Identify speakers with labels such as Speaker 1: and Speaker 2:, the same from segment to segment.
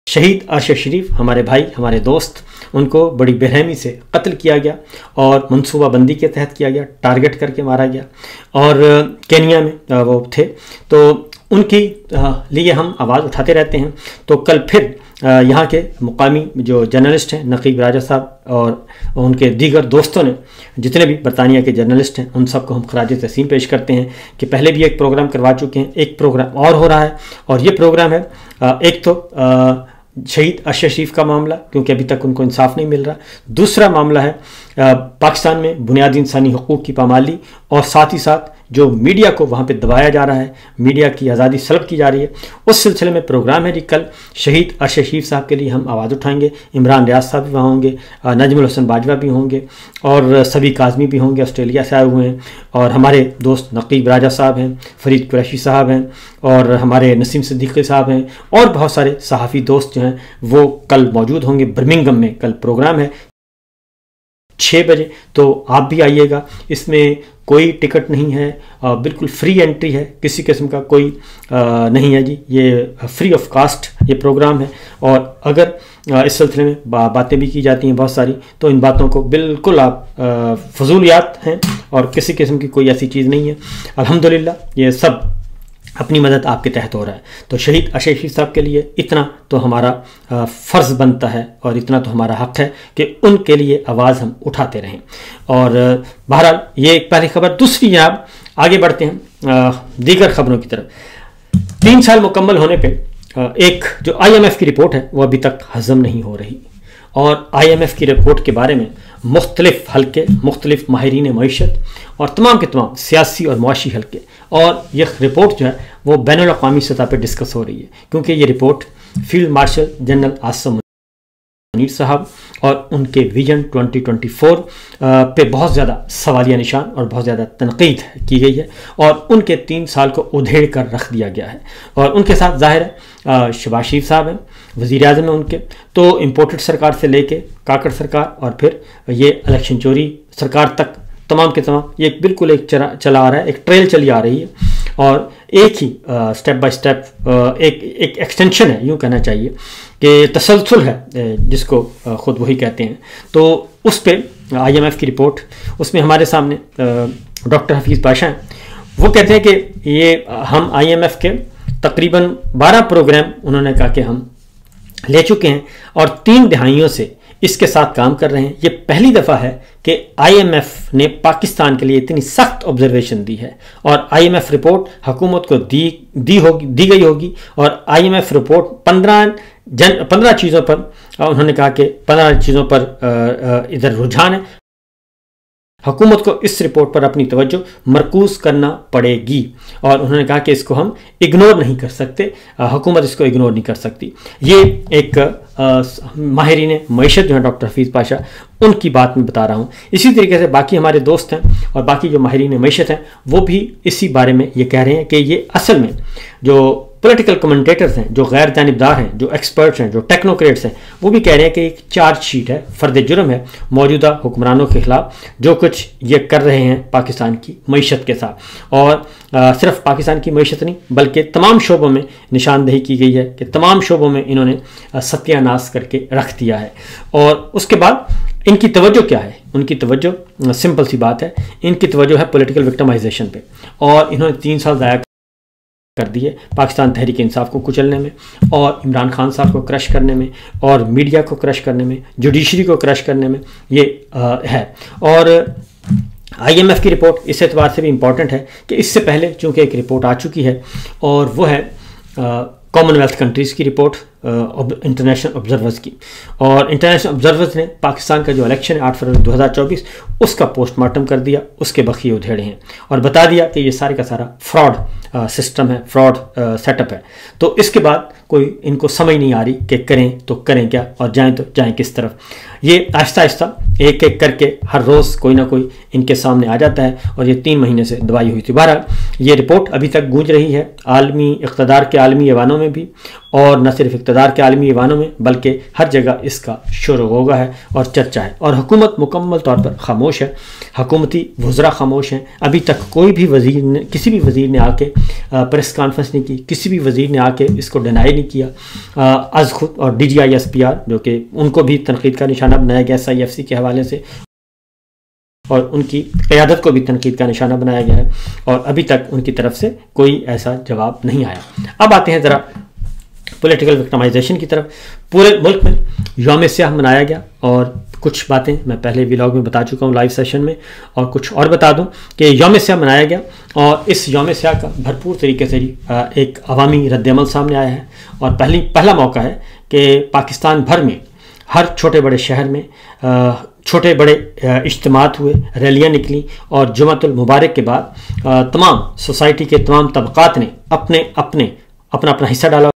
Speaker 1: शहीद अरशद शरीफ हमारे भाई, हमारे दोस्त, उनको बड़ी बेरहमी से कत्ल किया गया और मनसूबाबंदी के तहत किया गया, टारगेट करके मारा गया और केनिया में वो थे। तो उनकी लिए हम आवाज़ उठाते रहते हैं। तो कल फिर यहाँ के मुकामी जो जर्नलिस्ट हैं नकीब राजा साहब और उनके दीगर दोस्तों ने, जितने भी बरतानिया के जर्नलिस्ट हैं, उन सबको हम खराज तहसीन पेश करते हैं कि पहले भी एक प्रोग्राम करवा चुके हैं, एक प्रोग्राम और हो रहा है। और ये प्रोग्राम है एक तो शहीद अरशद शरीफ का मामला, क्योंकि अभी तक उनको इंसाफ नहीं मिल रहा। दूसरा मामला है पाकिस्तान में बुनियादी इंसानी हकूक़ की पामाली और साथ ही साथ जो मीडिया को वहाँ पे दबाया जा रहा है, मीडिया की आज़ादी सल्ब की जा रही है। उस सिलसिले में प्रोग्राम है जी कल। शहीद अरशद शरीफ साहब के लिए हम आवाज़ उठाएंगे। इमरान रियाज साहब भी वहाँ होंगे, नजमुल हसन बाजवा भी होंगे और सभी काज़मी भी होंगे, ऑस्ट्रेलिया से आए हुए हैं। और हमारे दोस्त नकीब राजा साहब हैं, फरीद कुरैशी साहब हैं और हमारे नसीम सिद्दीकी साहब हैं और बहुत सारे सहाफ़ी दोस्त जो हैं वो कल मौजूद होंगे। बर्मिंघम में कल प्रोग्राम है 6 बजे, तो आप भी आइएगा। इसमें कोई टिकट नहीं है, बिल्कुल फ्री एंट्री है, किसी किस्म का कोई नहीं है जी, ये फ्री ऑफ कास्ट ये प्रोग्राम है। और अगर इस सिलसिले में बातें भी की जाती हैं बहुत सारी, तो इन बातों को बिल्कुल आप फजूलियात हैं और किसी किस्म की कोई ऐसी चीज़ नहीं है। अल्हम्दुलिल्लाह ये सब अपनी मदद आपके तहत हो रहा है। तो शहीद अरशद शरीफ साहब के लिए इतना तो हमारा फ़र्ज़ बनता है और इतना तो हमारा हक़ है कि उनके लिए आवाज़ हम उठाते रहें। और बहरहाल ये एक पहली खबर। दूसरी जनाब आगे बढ़ते हैं दीगर खबरों की तरफ। 3 साल मुकम्मल होने पर एक जो IMF की रिपोर्ट है वो अभी तक हज़म नहीं हो रही और IMF की रिपोर्ट के बारे में मुख्तलिफ हल्के, मुख्तलिफ माहिरीन मईशत और तमाम के तमाम सियासी और मुआशी हल्के, और यह रिपोर्ट जो है वो बैनुल अक़वामी सतह पर डिस्कस हो रही है, क्योंकि ये report field marshal general Asim Munir साहब और उनके विजन 2024 पे बहुत ज़्यादा सवालिया निशान और बहुत ज़्यादा तनकीद की गई है और उनके 3 साल को उधेड़ कर रख दिया गया है। और उनके साथ ज़ाहिर है शहबाज शरीफ साहब हैं, वज़ीर आज़म हैं उनके, तो इम्पोर्टेड सरकार से लेके काकड़ सरकार और फिर ये इलेक्शन चोरी सरकार तक तमाम के तमाम ये बिल्कुल एक चला आ रहा है, एक ट्रेल चली आ रही है और एक ही स्टेप बाय स्टेप एक एक्सटेंशन है, यूँ कहना चाहिए कि तसलसल है जिसको ख़ुद वही कहते हैं। तो उस पर IMF की रिपोर्ट, उसमें हमारे सामने डॉक्टर हफीज़ पाशा हैं। वो कहते हैं कि ये हम IMF के तकरीबन 12 प्रोग्राम उन्होंने कहा कि हम ले चुके हैं और 3 दहाइयों से इसके साथ काम कर रहे हैं। ये पहली दफ़ा है कि IMF ने पाकिस्तान के लिए इतनी सख्त ऑब्जर्वेशन दी है और IMF रिपोर्ट हुकूमत को दी गई होगी और IMF रिपोर्ट 15 चीज़ों पर उन्होंने कहा कि 15 चीज़ों पर इधर रुझान है। हुकूमत को इस रिपोर्ट पर अपनी तवज्जो मरकूज करना पड़ेगी और उन्होंने कहा कि इसको हम इग्नोर नहीं कर सकते, हुकूमत इसको इग्नोर नहीं कर सकती। ये एक माहिरीन मईशत जो है डॉक्टर हफीज़ पाशा, उनकी बात मैं बता रहा हूँ। इसी तरीके से बाकी हमारे दोस्त हैं और बाकी जो माहिरीन मईशत हैं वो भी इसी बारे में ये कह रहे हैं कि ये असल में जो पॉलिटिकल कमेंटेटर्स हैं, जो गैर जानिबदार हैं, जो एक्सपर्ट्स हैं, जो टेक्नोक्रेट्स हैं, वो भी कह रहे हैं कि एक चार्जशीट है, फ़र्द जुर्म है मौजूदा हुक्मरानों के ख़िलाफ़ जो कुछ ये कर रहे हैं पाकिस्तान की मईशत के साथ। और सिर्फ पाकिस्तान की मईशत नहीं बल्कि तमाम शोबों में निशानदेही की गई है कि तमाम शोबों में इन्होंने सत्यानाश करके रख दिया है। और उसके बाद इनकी तवज्जो क्या है? उनकी तवज्जो सिंपल सी बात है, इनकी तवज्जो है पॉलिटिकल विक्टिमाइजेशन पे और इन्होंने 3 साल ज़ाया कर दिए पाकिस्तान तहरीक इंसाफ को कुचलने में और इमरान खान साहब को क्रश करने में और मीडिया को क्रश करने में, जुडिशरी को क्रश करने में ये है। और IMF की रिपोर्ट इस एतबार से भी इम्पॉर्टेंट है कि इससे पहले चूँकि एक रिपोर्ट आ चुकी है और वो है कॉमनवेल्थ कंट्रीज़ की रिपोर्ट इंटरनेशनल ऑब्जर्वर्स की। और इंटरनेशनल ऑब्जर्वर्स ने पाकिस्तान का जो इलेक्शन है 8 फरवरी 2024 उसका पोस्टमार्टम कर दिया, उसके बखिए उधेड़े हैं और बता दिया कि ये सारे का सारा फ्रॉड सिस्टम है, फ्रॉड सेटअप है। तो इसके बाद कोई इनको समझ नहीं आ रही कि करें तो करें क्या और जाएं तो जाएं किस तरफ। ये आहिस्ता आहिस्ता एक एक करके हर रोज़ कोई ना कोई इनके सामने आ जाता है और ये 3 महीने से दवाई हुई थी। बहरहाल ये रिपोर्ट अभी तक गूंज रही है आलमी इक़्तिदार के आलमी ऐवानों में भी और न सिर्फ इक़्तिदार के आलमी ईवानों में बल्कि हर जगह इसका शोर होगा है और चर्चा है। और हुकूमत मुकम्मल तौर पर खामोश है, हुकूमती वज़रा खामोश हैं। अभी तक कोई भी वज़ीर ने, किसी भी वज़ीर ने आके प्रेस कॉन्फ्रेंस नहीं की, किसी भी वज़ीर ने आके इसको डिनाई नहीं किया। आज खुद और DGI-SPR जो कि उनको भी तनकीद का निशाना बनाया गया SIFC के हवाले से, और उनकी क़यादत को भी तनकीद का निशाना बनाया गया है, और अभी तक उनकी तरफ से कोई ऐसा जवाब नहीं आया। अब आते हैं ज़रा पॉलिटिकल विक्टिमाइजेशन की तरफ। पूरे मुल्क में यौम स्याह मनाया गया, और कुछ बातें मैं पहले व्लॉग में बता चुका हूँ लाइव सेशन में, और कुछ और बता दूँ कि यौम स्याह मनाया गया, और इस यौम स्याह का भरपूर तरीके से एक अवामी रद्दअमल सामने आया है। और पहला मौका है कि पाकिस्तान भर में हर छोटे बड़े शहर में छोटे बड़े इज्तिमात हुए, रैलियाँ निकली, और जुमातुल मुबारक के बाद तमाम सोसाइटी के तमाम तबक़ात ने अपना हिस्सा डाला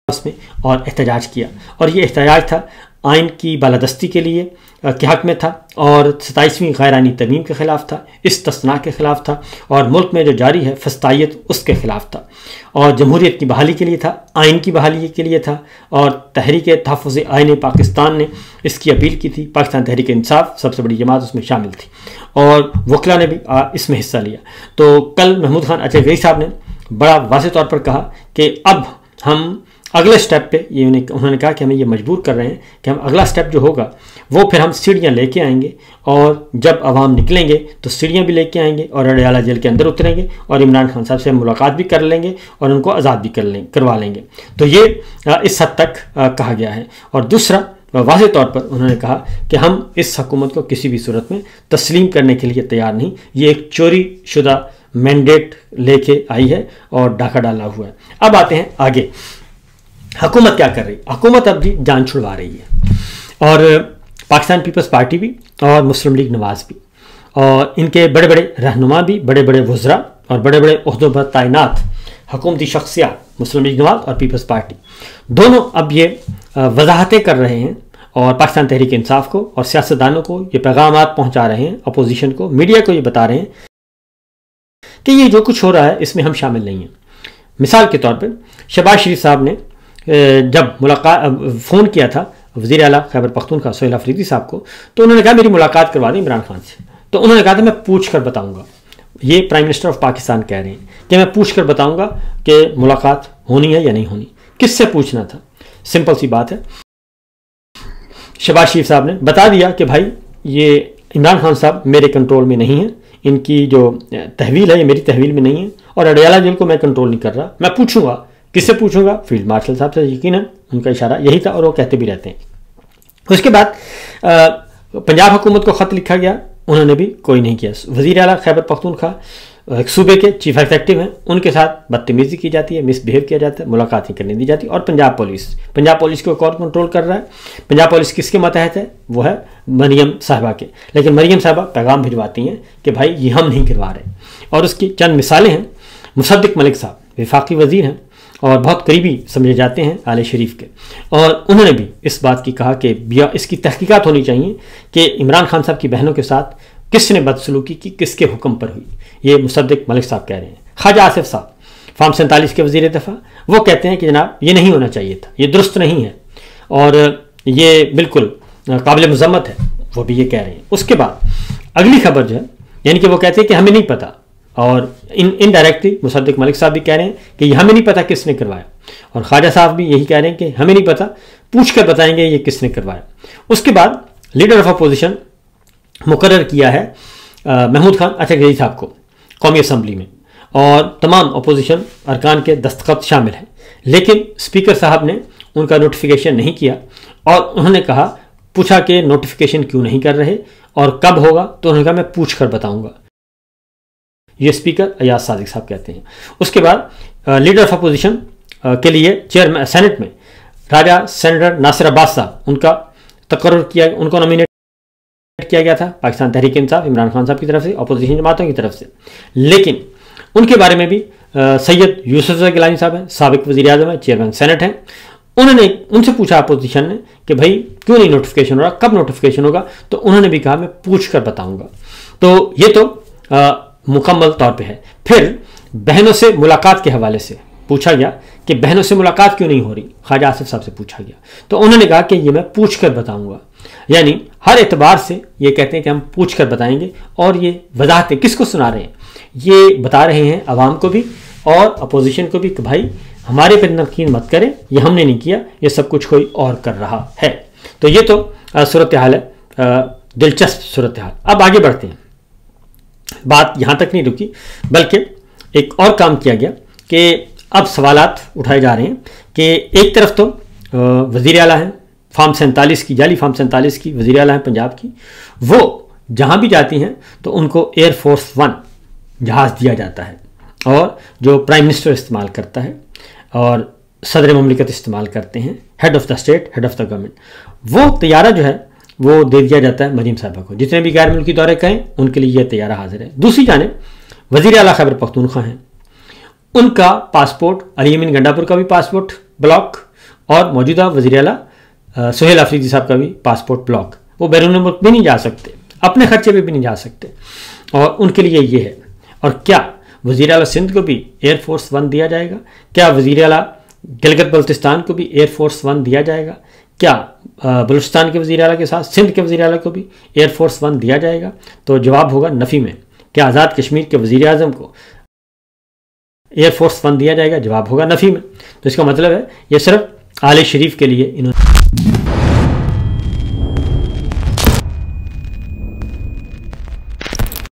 Speaker 1: उसमें और एहतजाज किया। और ये एहतजाज था आइन की बालादस्ती के लिए के हक़ में था, और 27वीं गैरानी तरमीम के ख़िलाफ़ था, इस्तिस्ना के ख़िलाफ़ था, और मुल्क में जो जारी है फस्तायत उसके ख़िलाफ़ था, और जमहूरियत की बहाली के लिए था, आइन की बहाली के लिए था। और तहरीक तहफ़्फ़ुज़ आइन पाकिस्तान ने इसकी अपील की थी। पाकिस्तान तहरीक इंसाफ सबसे बड़ी जमात उसमें शामिल थी, और वकला ने भी इसमें हिस्सा लिया। तो कल महमूद खान अचगई साहब ने बड़ा वाज़ेह तौर पर कहा कि अब हम अगले स्टेप पे, ये उन्होंने कहा कि हमें ये मजबूर कर रहे हैं कि हम अगला स्टेप जो होगा वो फिर हम सीढ़ियाँ लेके आएंगे, और जब अवाम निकलेंगे तो सीढ़ियाँ भी लेके आएंगे, और अडयाला जेल के अंदर उतरेंगे, और इमरान खान साहब से मुलाकात भी कर लेंगे, और उनको आज़ाद भी करवा लेंगे। तो ये इस हद तक कहा गया है। और दूसरा वाज़ेह तौर पर उन्होंने कहा कि हम इस हुकूमत को किसी भी सूरत में तस्लीम करने के लिए तैयार नहीं, ये एक चोरी शुदा मैंडेट लेके आई है और डाका डाला हुआ है। अब आते हैं आगे, हुकूमत क्या कर रही है। हुकूमत अब भी जान छुड़वा रही है, और पाकिस्तान पीपल्स पार्टी भी और मुस्लिम लीग नवाज़ भी, और इनके बड़े बड़े रहनुमा भी, बड़े बड़े वज़रा और बड़े बड़े ओहदों पर तैनात हुकूमती शख्सियात, मुस्लिम लीग नवाज़ और पीपल्स पार्टी दोनों अब ये वजाहतें कर रहे हैं, और पाकिस्तान तहरीक इंसाफ को और सियासतदानों को ये पैगामात पहुँचा रहे हैं, अपोजिशन को, मीडिया को ये बता रहे हैं कि ये जो कुछ हो रहा है इसमें हम शामिल नहीं हैं। मिसाल के तौर पर शहबाज शरीफ साहब ने जब फ़ोन किया था वज़ीर आला खैबर पख्तूनख्वा सोहेल अफरीदी साहब को, तो उन्होंने कहा मेरी मुलाकात करवा दें इमरान खान से। तो उन्होंने कहा था मैं पूछ कर बताऊँगा। ये प्राइम मिनिस्टर ऑफ पाकिस्तान कह रहे हैं कि मैं पूछ कर बताऊँगा कि मुलाकात होनी है या नहीं होनी। किससे पूछना था? सिंपल सी बात है, शहबाज शरीफ साहब ने बता दिया कि भाई ये इमरान खान साहब मेरे कंट्रोल में नहीं है, इनकी जो तहवील है ये मेरी तहवील में नहीं है, और अडयाला जेल को मैं कंट्रोल नहीं कर रहा। मैं पूछूंगा, किससे पूछूंगा? फील्ड मार्शल साहब से। यकीनन उनका इशारा यही था, और वो कहते भी रहते हैं। उसके बाद पंजाब हुकूमत को ख़त लिखा गया, उन्होंने भी कोई नहीं किया। वज़ीर आला खैबर पख्तूनख्वा एक सूबे के चीफ एग्जीक्यूटिव हैं, उनके साथ बदतमीज़ी की जाती है, मिसबिहेव किया जाता है, मुलाकात नहीं करने दी जाती। और पंजाब पुलिस को कौन कंट्रोल कर रहा है? पंजाब पुलिस किसके मतहत है? वो है मरियम साहिबा के। लेकिन मरियम साहिबा पैगाम भिजवाती हैं कि भाई ये हम नहीं करवा रहे। और उसकी चंद मिसालें हैं। मुसद्दिक मलिक साहब वफाकी वज़ीर हैं और बहुत करीबी समझे जाते हैं आले शरीफ के, और उन्होंने भी इस बात की कहा कि इसकी तहकीकात होनी चाहिए कि इमरान खान साहब की बहनों के साथ किसने बदसलूकी की, किसके हुक्म पर हुई। ये मुसद्दिक मलिक साहब कह रहे हैं। ख्वाजा आसिफ साहब फार्म 47 के वज़ीर दफ़ा, वो कहते हैं कि जनाब ये नहीं होना चाहिए था, ये दुरुस्त नहीं है, और ये बिल्कुल काबिल मज़म्मत है, वो भी ये कह रहे हैं। उसके बाद अगली खबर जो है, यानी कि वो कहते हैं कि हमें नहीं पता, और इनडायरेक्टली मुसद्दिक मलिक साहब भी कह रहे हैं कि हमें नहीं पता किसने करवाया, और ख्वाजा साहब भी यही कह रहे हैं कि हमें नहीं पता, पूछ कर बताएंगे ये किसने करवाया। उसके बाद लीडर ऑफ अपोजिशन मुकर्रर किया है महमूद खान अचगई साहब को कौमी असम्बली में, और तमाम अपोजिशन अरकान के दस्तखत शामिल हैं। लेकिन स्पीकर साहब ने उनका नोटिफिकेशन नहीं किया, और उन्होंने कहा, पूछा कि नोटिफिकेशन क्यों नहीं कर रहे और कब होगा, तो उन्होंने कहा मैं पूछ कर बताऊंगा। ये स्पीकर अयाज सादिक साहब कहते हैं। उसके बाद लीडर ऑफ अपोजिशन के लिए चेयरमैन सेनेट में राजा सेनेटर नासिर अब्बास साहब, उनका तकर्रुर किया, उनको नॉमिनेट किया गया था पाकिस्तान तहरीक इंसाफ इमरान खान साहब की तरफ से, अपोजिशन जमातों की तरफ से। लेकिन उनके बारे में भी सैयद यूसुफ गिलानी साहब हैं, साबिक वज़ीर आज़म है, चेयरमैन सेनेट हैं, उन्होंने उनसे पूछा अपोजिशन ने कि भाई क्यों नहीं नोटिफिकेशन हो रहा, कब नोटिफिकेशन होगा, तो उन्होंने भी कहा मैं पूछ कर बताऊंगा। तो ये तो मुकम्मल तौर पे है। फिर बहनों से मुलाकात के हवाले से पूछा गया कि बहनों से मुलाकात क्यों नहीं हो रही, ख्वाजा आसिफ साहब से पूछा गया, तो उन्होंने कहा कि ये मैं पूछ कर बताऊंगा। यानी हर एतबार से ये कहते हैं कि हम पूछ कर बताएंगे, और ये वजाहतें किसको सुना रहे हैं, ये बता रहे हैं अवाम को भी और अपोजिशन को भी कि भाई हमारे पर नकीन मत करें, ये हमने नहीं किया, ये सब कुछ कोई और कर रहा है। तो ये तो सूरत हाल है, दिलचस्प सूरत हाल। अब आगे बढ़ते हैं, बात यहाँ तक नहीं रुकी, बल्कि एक और काम किया गया कि अब सवालात उठाए जा रहे हैं कि एक तरफ तो वज़ीर आला हैं, फार्म 47 की, जाली फार्म 47 की वज़ीर आला हैं पंजाब की, वो जहाँ भी जाती हैं तो उनको एयरफोर्स 1 जहाज़ दिया जाता है, और जो प्राइम मिनिस्टर इस्तेमाल करता है और सदर ममलिकत इस्तेमाल करते हैं, head of the state, head of the government, वो तैयारा जो है वो दे दिया जाता है मरीम साहबा को। जितने भी गैर मुल्की दौरे करें उनके लिए यह तैयारा हाजिर है। दूसरी जानिब वज़ीर आला खैबर पख्तूनख्वा हैं, उनका पासपोर्ट, अली अमीन गंडापुर का भी पासपोर्ट ब्लॉक, और मौजूदा वज़ीर आला सुहेल अफरीदी साहब का भी पासपोर्ट ब्लॉक। वो बैरून मुल्क भी नहीं जा सकते, अपने खर्चे पे भी नहीं जा सकते, और उनके लिए ये है। और क्या वज़ीर आला सिंध को भी एयरफोर्स 1 दिया जाएगा? क्या वज़ीर आला गिलगित बल्तिस्तान को भी एयरफोर्स 1 दिया जाएगा? क्या बलूचिस्तान के वज़ीर आला के साथ सिंध के वज़ीर आला को भी एयरफोर्स 1 दिया जाएगा? तो जवाब होगा नफ़ी में। क्या आज़ाद कश्मीर के वज़ीर आज़म को एयरफोर्स 1 दिया जाएगा? जवाब होगा नफ़ी में। तो इसका मतलब है ये सिर्फ आले शरीफ के लिए इन्होंने